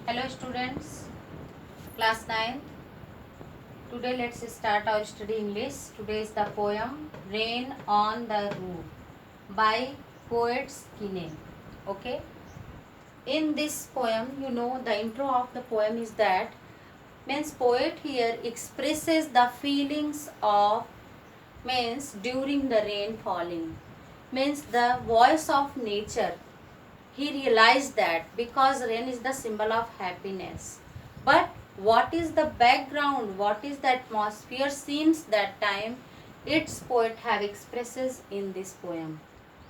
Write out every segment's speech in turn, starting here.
Hello students, class 9. Today let's start our study English. Today is the poem Rain on the Roof by poet Skinner. Okay. In this poem, the intro of the poem is that means poet here expresses the feelings of means during the rain falling, means the voice of nature. He realized that because rain is the symbol of happiness. But what is the background? What is the atmosphere seems that time? Its poet have expresses in this poem.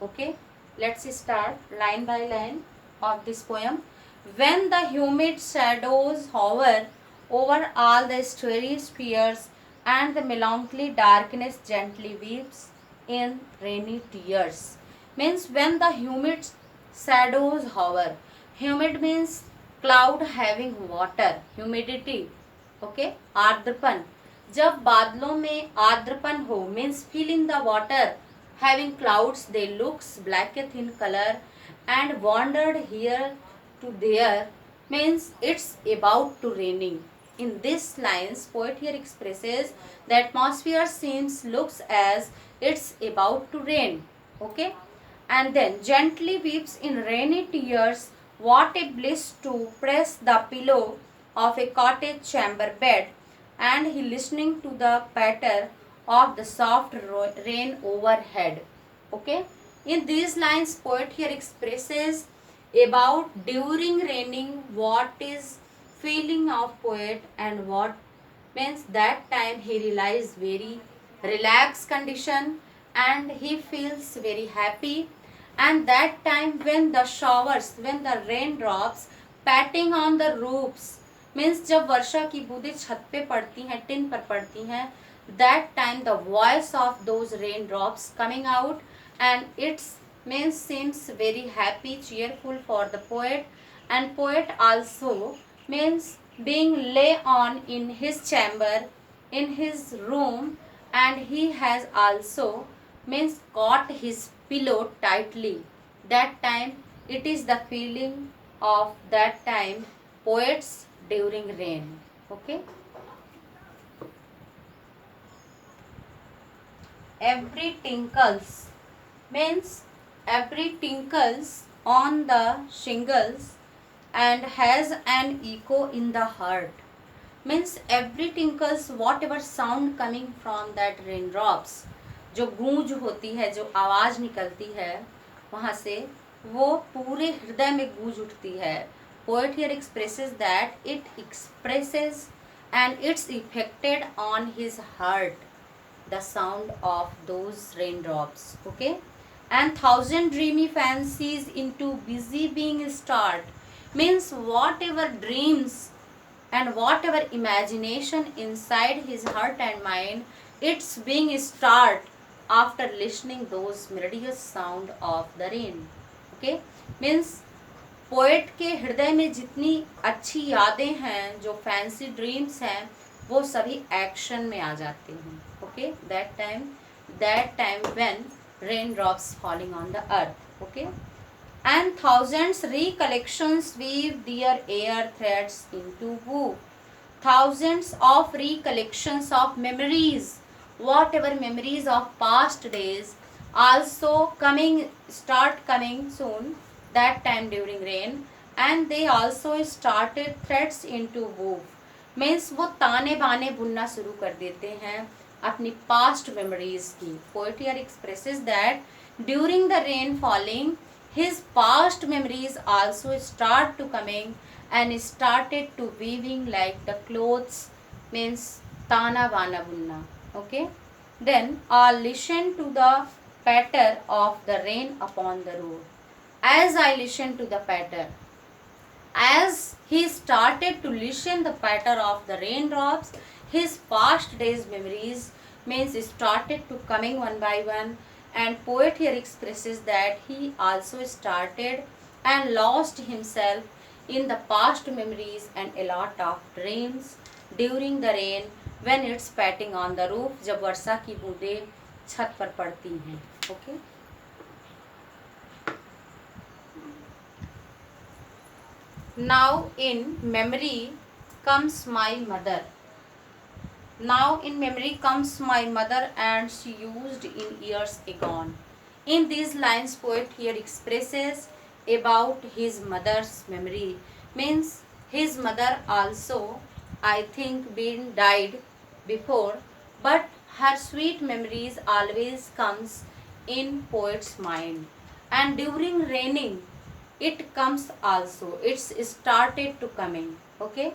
Okay, let's start line by line of this poem. When the humid shadows hover over all the starry spheres and the melancholy darkness gently weeps in rainy tears. Means when the humid shadows hover. Humid means cloud having water, humidity. Okay, आर्द्रपन. जब बादलों में आर्द्रपन हो means fill in the water having clouds, they looks blacketh in color and wandered here to there means it's about to raining. In this lines poet here expresses the atmosphere seems looks as it's about to rain. Okay, and then gently weeps in rainy tears. What a bliss to press the pillow of a cottage chamber bed, and he listening to the patter of the soft rain overhead. Okay, in these lines poet here expresses about during raining what is feeling of poet and what means that time he realized very relaxed condition and he feels very happy. And that time when the showers, when the raindrops patting on the roofs means जब वर्षा की बूंदें छत पे पड़ती हैं, tin पर पड़ती हैं, that time the voice of those raindrops coming out and its means seems very happy, cheerful for the poet. And poet also means being lay on in his chamber, in his room, and he has also means caught his pillow tightly. That time it is the feeling of that time poets during rain. Okay, every tinkles means every tinkles on the shingles and has an echo in the heart. Means every tinkles whatever sound coming from that raindrops, जो गूंज होती है, जो आवाज निकलती है वहाँ से, वो पूरे हृदय में गूंज उठती है. Poet here expresses that it expresses and it's affected on his heart the sound of those raindrops. Okay, and thousand dreamy fancies into busy being start means whatever dreams and whatever imagination inside his heart and mind, it's being start after listening those melodious sound of the rain. Okay, means poet के हृदय में जितनी अच्छी यादें हैं, जो fancy dreams हैं, वो सभी एक्शन में आ जाते हैं. Okay, that time when rain drops falling on the earth. Okay, and thousands recollections weave their air threads into woof. Thousands of recollections of memories, whatever memories of past days, also start coming soon, that time during rain, and they also started threads into woof. Means वो ताने बाने बुनना शुरू कर देते हैं अपनी past memories की. Poet here expresses that during the rain falling, his past memories also start to coming and started to weaving like the clothes, means tana bana bunna. Okay, then I'll listen to the patter of the rain upon the road. As I listened to the patter, as he started to listen the patter of the raindrops, his past days memories means started to coming one by one. And poet here expresses that he also started and lost himself in the past memories and a lot of dreams during the rain when it's patting on the roof, जब वर्षा की बूंदें छत पर पड़ती हैं. Okay, Now in memory comes my mother. Now in memory comes my mother, and she used in years agone. In these lines, poet here expresses about his mother's memory. Means his mother also, I think, been died before, but her sweet memories always comes in poet's mind. And during raining, it comes also. It's started to coming. Okay,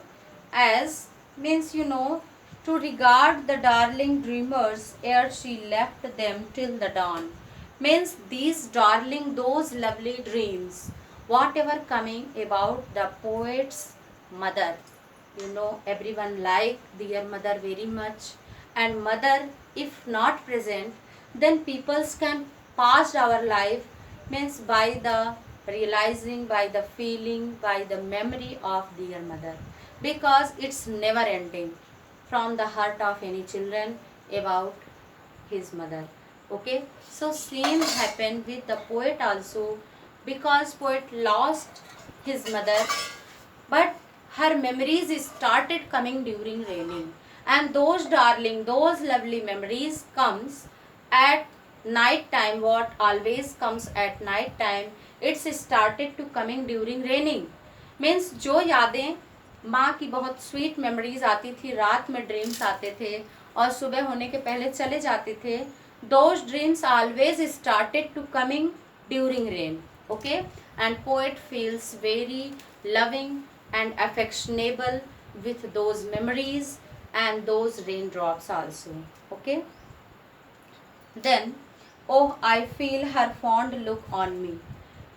as means to regard the darling dreamers ere she left them till the dawn, means these darling, those lovely dreams, whatever coming about the poet's mother. Everyone like their mother very much, and mother if not present, then peoples can pass our life, means by the realizing, by the feeling, by the memory of their mother, because it's never ending from the heart of any children about his mother. Okay, so same happened with the poet also, because poet lost his mother, but her memories started coming during raining, and those darling, those lovely memories comes at night time. What always comes at night time, it's started to coming during raining. Means जो यादें माँ की बहुत sweet memories आती थी, रात में dreams आते थे और सुबह होने के पहले चले जाते थे, those dreams always started to coming during rain. Okay, and poet feels very loving and affectionable with those memories and those raindrops also. Okay, then oh I feel her fond look on me,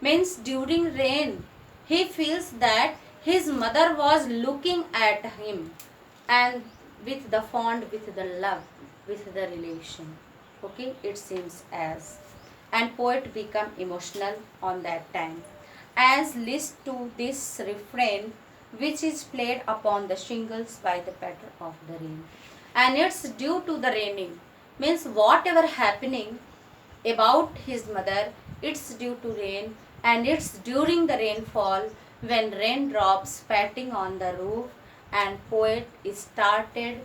means during rain he feels that his mother was looking at him, and with the fond, with the love, with the relation. Okay, it seems as, and poet become emotional on that time, as list to this refrain which is played upon the shingles by the patter of the rain. And it's due to the raining, means whatever happening about his mother, it's due to rain, and it's during the rainfall when raindrops patting on the roof, and poet is started,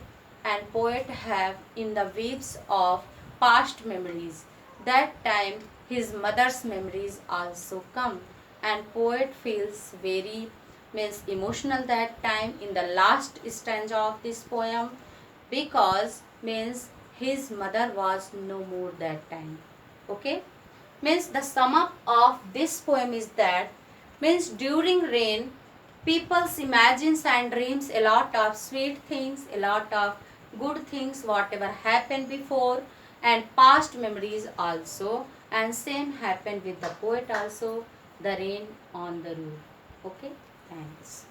and poet have in the waves of past memories. That time his mother's memories also come, and poet feels very, means emotional that time in the last stanza of this poem, because means his mother was no more that time. Okay, means the sum up of this poem is that, means during rain people's imagines and dreams a lot of sweet things, a lot of good things whatever happened before, and past memories also, and same happened with the poet also, the rain on the roof. Okay, thanks.